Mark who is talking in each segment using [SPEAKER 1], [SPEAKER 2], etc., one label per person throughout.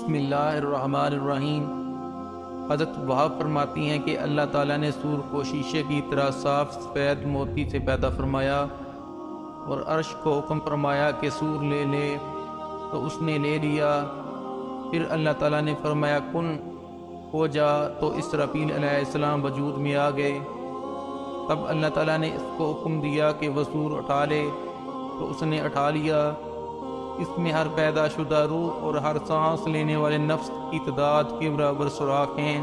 [SPEAKER 1] بسم اللہ الرحمن الرحیم۔ حضرت وہاب فرماتی ہیں کہ اللہ تعالیٰ نے سور کو شیشے کی طرح صاف سفید موتی سے پیدا فرمایا اور عرش کو حکم فرمایا کہ سور لے لے، تو اس نے لے لیا۔ پھر اللہ تعالیٰ نے فرمایا کن ہو جا، تو اسرافیل علیہ السلام وجود میں آ گئے۔ تب اللہ تعالیٰ نے اس کو حکم دیا کہ وہ سور اٹھا لے، تو اس نے اٹھا لیا۔ اس میں ہر پیدا شدہ روح اور ہر سانس لینے والے نفس کی تعداد کے برابر سوراخ ہیں۔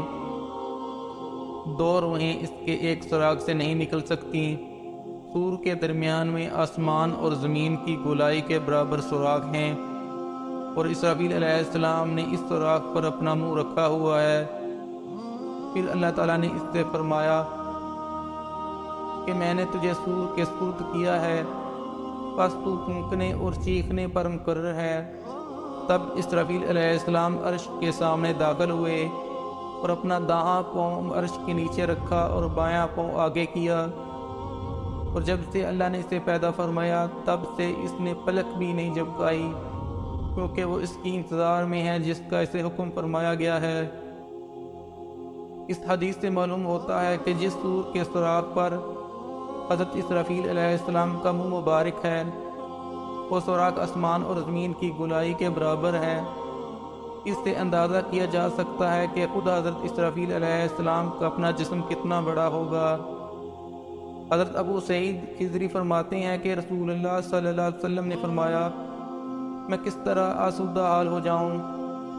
[SPEAKER 1] دو روحیں اس کے ایک سوراخ سے نہیں نکل سکتی۔ سور کے درمیان میں آسمان اور زمین کی گولائی کے برابر سوراخ ہیں، اور اسرافیل علیہ السلام نے اس سوراخ پر اپنا منہ رکھا ہوا ہے۔ پھر اللہ تعالیٰ نے اس سے فرمایا کہ میں نے تجھے سور کے سپرد کیا ہے، پس تو پھونکنے اور چیخنے پر مقرر ہے۔ تب اسرافیل علیہ السلام عرش کے سامنے داخل ہوئے اور اپنا داہنا پاؤں عرش کے نیچے رکھا اور بایاں پاؤں آگے کیا، اور جب سے اللہ نے اسے پیدا فرمایا تب سے اس نے پلک بھی نہیں جھپکائی، کیونکہ وہ اس کی انتظار میں ہے جس کا اسے حکم فرمایا گیا ہے۔ اس حدیث سے معلوم ہوتا ہے کہ جس سور کے سوراخ پر حضرت اسرافیل علیہ السلام کا منہ مبارک ہے، وہ سوراخ آسمان اور زمین کی گولائی کے برابر ہے۔ اس سے اندازہ کیا جا سکتا ہے کہ خود حضرت اسرافیل علیہ السلام کا اپنا جسم کتنا بڑا ہوگا۔ حضرت ابو سعید خضری فرماتے ہیں کہ رسول اللہ صلی اللہ علیہ وسلم نے فرمایا، میں کس طرح آسودہ حال ہو جاؤں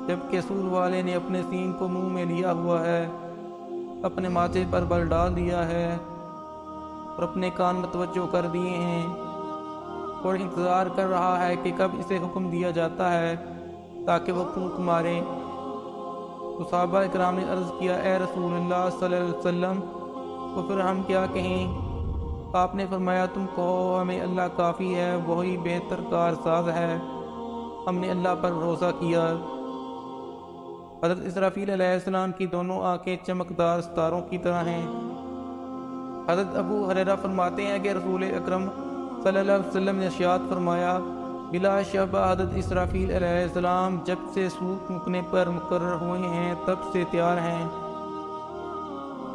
[SPEAKER 1] جبکہ سور والے نے اپنے سینگ کو منہ میں لیا ہوا ہے، اپنے ماتھے پر بل ڈال دیا ہے اور اپنے کان متوجہ کر دیے ہیں، اور انتظار کر رہا ہے کہ کب اسے حکم دیا جاتا ہے تاکہ وہ پھونک مارے۔ تو صحابہ اکرام نے عرض کیا، اے رسول اللہ صلی اللہ علیہ وسلم، تو پھر ہم کیا کہیں؟ آپ نے فرمایا، تم کہو ہمیں اللہ کافی ہے، وہی بہتر کار ساز ہے، ہم نے اللہ پر بھروسہ کیا۔ حضرت اسرافیل علیہ السلام کی دونوں آنکھیں چمکدار ستاروں کی طرح ہیں۔ حضرت ابو ہریرہ فرماتے ہیں کہ رسول اکرم صلی اللہ علیہ وسلم نے ارشاد فرمایا، بلا شبہ حضرت اسرافیل علیہ السلام جب سے سور پھونکنے پر مقرر ہوئے ہیں تب سے تیار ہیں۔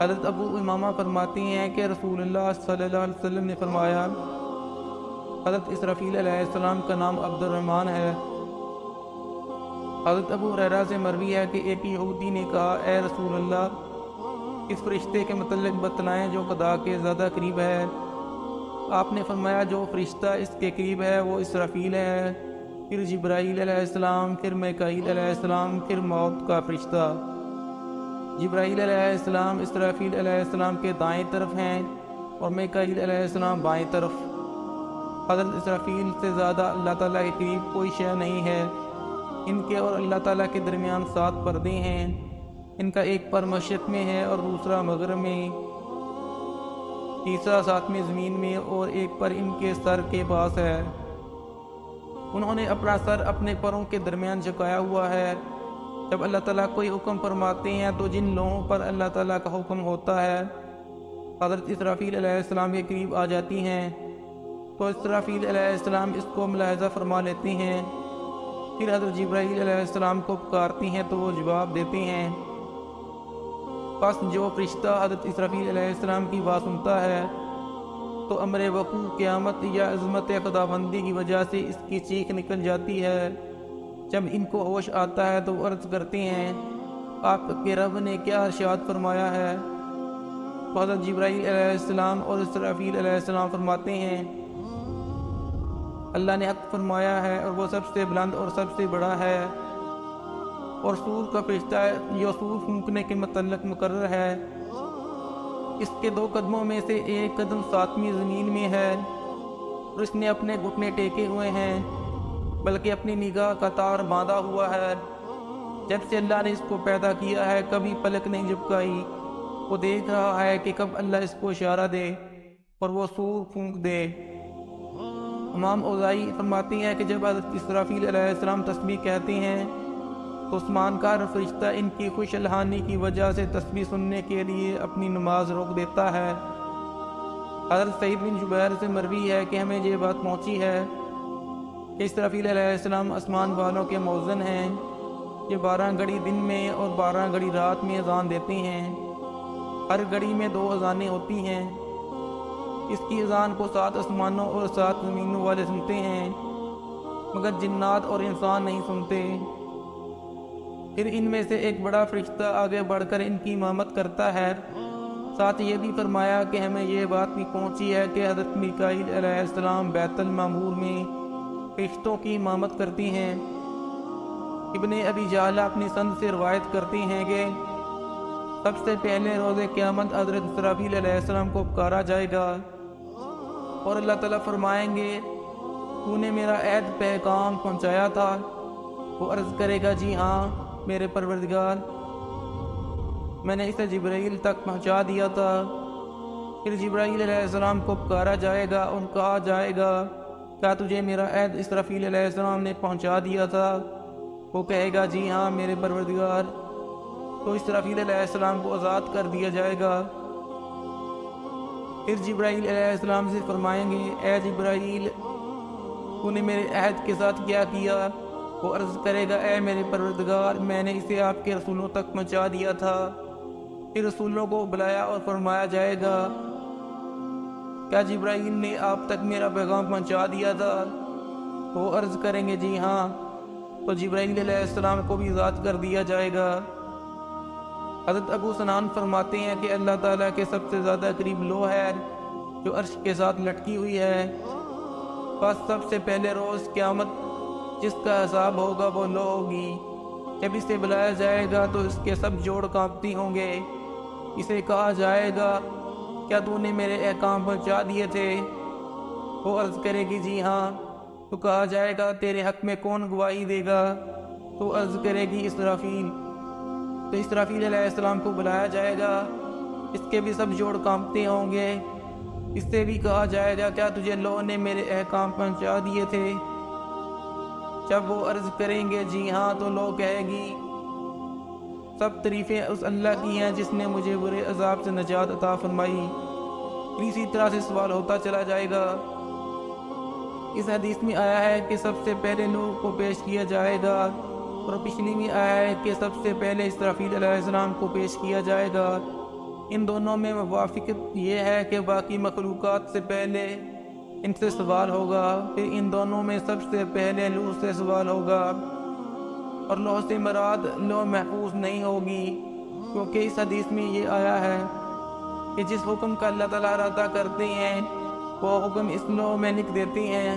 [SPEAKER 1] حضرت ابو امامہ فرماتے ہیں کہ رسول اللہ صلی اللہ علیہ وسلم نے فرمایا، حضرت اسرافیل علیہ السلام کا نام عبد الرحمن ہے۔ حضرت ابو ہریرہ سے مروی ہے کہ ایک یہودی نے کہا، اے رسول اللہ، اس فرشتے کے متعلق بتلائیں جو خدا کے زیادہ قریب ہے۔ آپ نے فرمایا، جو فرشتہ اس کے قریب ہے وہ اسرافیل ہے، پھر جبرائیل علیہ السلام، پھر میکائیل علیہ السلام، پھر موت کا فرشتہ۔ جبرائیل علیہ السلام اسرافیل علیہ السلام کے دائیں طرف ہیں اور میکائیل علیہ السلام بائیں طرف۔ حضرت اسرافیل سے زیادہ اللہ تعالیٰ کے قریب کوئی شے نہیں ہے۔ ان کے اور اللہ تعالیٰ کے درمیان 7 پردے ہیں، ان کا ایک پر مشرق میں ہے اور دوسرا مغرب میں، تیسرا 7ویں زمین میں، اور ایک پر ان کے سر کے پاس ہے۔ انہوں نے اپنا سر اپنے پروں کے درمیان جھکایا ہوا ہے۔ جب اللہ تعالیٰ کوئی حکم فرماتے ہیں تو جن لوگوں پر اللہ تعالیٰ کا حکم ہوتا ہے حضرت اسرافیل علیہ السلام کے قریب آ جاتی ہیں، تو اسرافیل علیہ السلام اس کو ملاحظہ فرما لیتے ہیں۔ پھر حضرت جبرائیل علیہ السلام کو پکارتی ہیں تو وہ جواب دیتے ہیں۔ پس جو فرشتہ حضرت اسرافیل علیہ السلام کی بات سنتا ہے تو امر وقوع قیامت یا عظمت خداوندی کی وجہ سے اس کی چیخ نکل جاتی ہے۔ جب ان کو ہوش آتا ہے تو وہ عرض کرتے ہیں، آپ کے رب نے کیا ارشاد فرمایا ہے؟ تو حضرت جبرائیل علیہ السلام اور اسرافیل علیہ السلام فرماتے ہیں، اللہ نے حق فرمایا ہے اور وہ سب سے بلند اور سب سے بڑا ہے۔ اور سور کا فرشتہ جو سور پھونکنے کے متعلق مقرر ہے، اس کے 2 قدموں میں سے ایک قدم 7ویں زمین میں ہے، اور اس نے اپنے گھٹنے ٹیکے ہوئے ہیں، بلکہ اپنی نگاہ کا تار باندھا ہوا ہے۔ جب سے اللہ نے اس کو پیدا کیا ہے کبھی پلک نہیں جھپکائی، وہ دیکھ رہا ہے کہ کب اللہ اس کو اشارہ دے اور وہ سور پھونک دے۔ امام اوزاعی فرماتے ہیں کہ جب حضرت اسرافیل علیہ السلام تسبیح کہتے ہیں تو عثمان کا فرشتہ ان کی خوش الحانی کی وجہ سے تسبیح سننے کے لیے اپنی نماز روک دیتا ہے۔ حضرت سعید بن جبیر سے مروی ہے کہ ہمیں یہ بات پہنچی ہے کہ اسرافیل علیہ السلام آسمان والوں کے موزن ہیں، یہ 12 گھڑی دن میں اور 12 گھڑی رات میں اذان دیتے ہیں۔ ہر گھڑی میں 2 اذانیں ہوتی ہیں۔ اس کی اذان کو 7 آسمانوں اور 7 زمینوں والے سنتے ہیں، مگر جنات اور انسان نہیں سنتے۔ پھر ان میں سے ایک بڑا فرشتہ آگے بڑھ کر ان کی امامت کرتا ہے۔ ساتھ یہ بھی فرمایا کہ ہمیں یہ بات بھی پہنچی ہے کہ حضرت میکائیل علیہ السلام بیت المعمور میں فرشتوں کی امامت کرتی ہیں۔ ابن ابی جعلہ اپنی سند سے روایت کرتے ہیں کہ سب سے پہلے روز قیامت حضرت اسرافیل علیہ السلام کو پکارا جائے گا اور اللہ تعالیٰ فرمائیں گے تو نے میرا عہد پیغام پہنچایا تھا؟ وہ عرض کرے گا جی ہاں میرے پروردگار، میں نے اسے جبرائیل تک پہنچا دیا تھا۔ پھر جبرائیل علیہ السلام کو پکارا جائے گا اور کہا جائے گا کیا تجھے میرا عہد اسرافیل علیہ السلام نے پہنچا دیا تھا؟ وہ کہے گا جی ہاں میرے پروردگار۔ تو اسرافیل علیہ السلام کو آزاد کر دیا جائے گا۔ پھر جبرائیل علیہ السلام سے فرمائیں گے اے جبرائیل تو نے میرے عہد کے ساتھ کیا کیا؟ وہ عرض کرے گا اے میرے پروردگار، میں نے اسے آپ کے رسولوں تک پہنچا دیا تھا۔ پھر رسولوں کو بلایا اور فرمایا جائے گا کیا جبرائیل نے آپ تک میرا پیغام پہنچا دیا تھا؟ وہ عرض کریں گے جی ہاں۔ تو جبرائیل علیہ السلام کو بھی آزاد کر دیا جائے گا۔ حضرت ابو سنان فرماتے ہیں کہ اللہ تعالیٰ کے سب سے زیادہ قریب لوح ہے جو عرش کے ساتھ لٹکی ہوئی ہے۔ بس سب سے پہلے روز قیامت جس کا حساب ہوگا وہ لوح ہوگی۔ جب اسے بلایا جائے گا تو اس کے سب جوڑ کانپتی ہوں گے۔ اسے کہا جائے گا کیا تو نے میرے احکام پہنچا دیے تھے؟ وہ عرض کرے گی جی ہاں۔ تو کہا جائے گا تیرے حق میں کون گواہی دے گا؟ تو عرض کرے گی اسرافیل۔ تو اسرافیل علیہ السلام کو بلایا جائے گا، اس کے بھی سب جوڑ کانپتے ہوں گے۔ اس سے بھی کہا جائے گا کیا تجھے لوح نے میرے احکام پہنچا دیے تھے؟ جب وہ عرض کریں گے جی ہاں تو لوح کہے گی سب تعریفیں اس اللہ کی ہیں جس نے مجھے برے عذاب سے نجات عطا فرمائی۔ اسی طرح سے سوال ہوتا چلا جائے گا۔ اس حدیث میں آیا ہے کہ سب سے پہلے لوح کو پیش کیا جائے گا، اور پچھلی میں آیا ہے کہ سب سے پہلے اسرافیل علیہ السلام کو پیش کیا جائے گا۔ ان دونوں میں موافقت یہ ہے کہ باقی مخلوقات سے پہلے ان سے سوال ہوگا، پھر ان دونوں میں سب سے پہلے لوح سے سوال ہوگا، اور لوح سے مراد لوح محفوظ نہیں ہوگی، کیونکہ اس حدیث میں یہ آیا ہے کہ جس حکم کا اللہ تعالیٰ ارادہ کرتے ہیں وہ حکم اس لوح میں لکھ دیتے ہیں،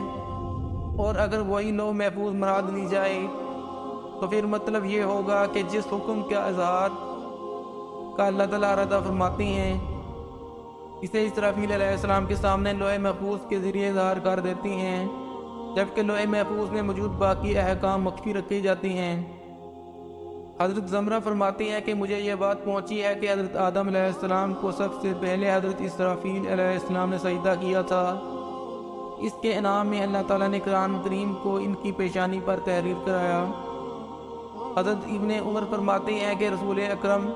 [SPEAKER 1] اور اگر وہی لوح محفوظ مراد لی جائے تو پھر مطلب یہ ہوگا کہ جس حکم کا اظہار کا اللہ تعالیٰ ارادہ فرماتے ہیں اسے اسرافیل علیہ السلام کے سامنے لوح محفوظ کے ذریعے اظہار کر دیتے ہیں، جبکہ لوح محفوظ میں موجود باقی احکام مخفی رکھے جاتے ہیں۔ حضرت زمرہ فرماتے ہیں کہ مجھے یہ بات پہنچی ہے کہ حضرت آدم علیہ السلام کو سب سے پہلے حضرت اسرافیل علیہ السلام نے سجدہ کیا تھا۔ اس کے انعام میں اللہ تعالیٰ نے قرآن کریم کو ان کی پیشانی پر تحریر کرایا۔ حضرت ابن عمر فرماتے ہیں کہ رسول اکرم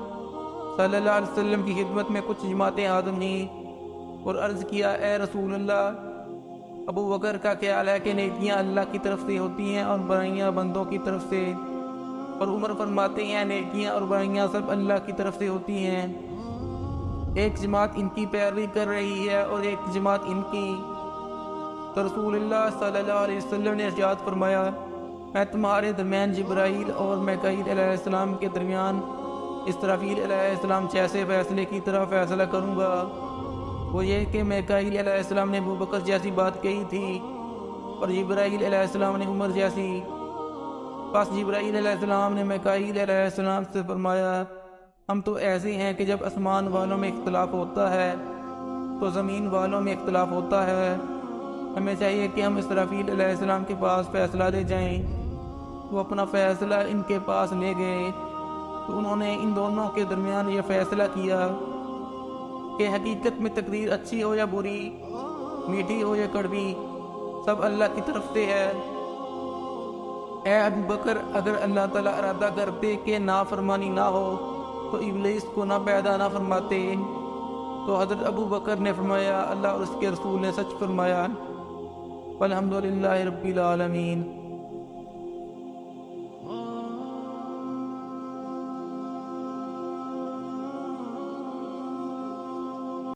[SPEAKER 1] صلی اللہ علیہ وسلم کی خدمت میں کچھ جماعتیں حاضر ہوئیں اور عرض کیا اے رسول اللہ، ابو بکر کا خیال ہے کہ نیکیاں اللہ کی طرف سے ہوتی ہیں اور برائیاں بندوں کی طرف سے، اور عمر فرماتے ہیں نیکیاں اور برائیاں سب اللہ کی طرف سے ہوتی ہیں۔ ایک جماعت ان کی پیروی کر رہی ہے اور ایک جماعت ان کی۔ تو رسول اللہ صلی اللہ علیہ وسلم نے ارشاد فرمایا میں تمہارے درمیان جبرائیل اور میکائیل علیہ السلام کے درمیان اسرافیل علیہ السلام جیسے فیصلے کی طرح فیصلہ کروں گا، وہ یہ کہ میکائیل علیہ السلام نے ابو بکر جیسی بات کہی تھی اور جبرائیل علیہ السلام نے عمر جیسی۔ پس جبرائیل علیہ السلام نے میکائیل علیہ السلام سے فرمایا ہم تو ایسے ہیں کہ جب آسمان والوں میں اختلاف ہوتا ہے تو زمین والوں میں اختلاف ہوتا ہے، ہمیں چاہیے کہ ہم اسرافیل علیہ السلام کے پاس فیصلہ لے جائیں۔ وہ اپنا فیصلہ ان کے پاس لے گئے تو انہوں نے ان دونوں کے درمیان یہ فیصلہ کیا کہ حقیقت میں تقدیر اچھی ہو یا بری، میٹھی ہو یا کڑوی، سب اللہ کی طرف سے ہے۔ اے ابو بکر، اگر اللہ تعالیٰ ارادہ کرتے کہ نافرمانی نہ ہو تو ابلیس کو نہ پیدا نہ فرماتے۔ تو حضرت ابو بکر نے فرمایا اللہ اور اس کے رسول نے سچ فرمایا۔ والحمدللہ رب العالمین۔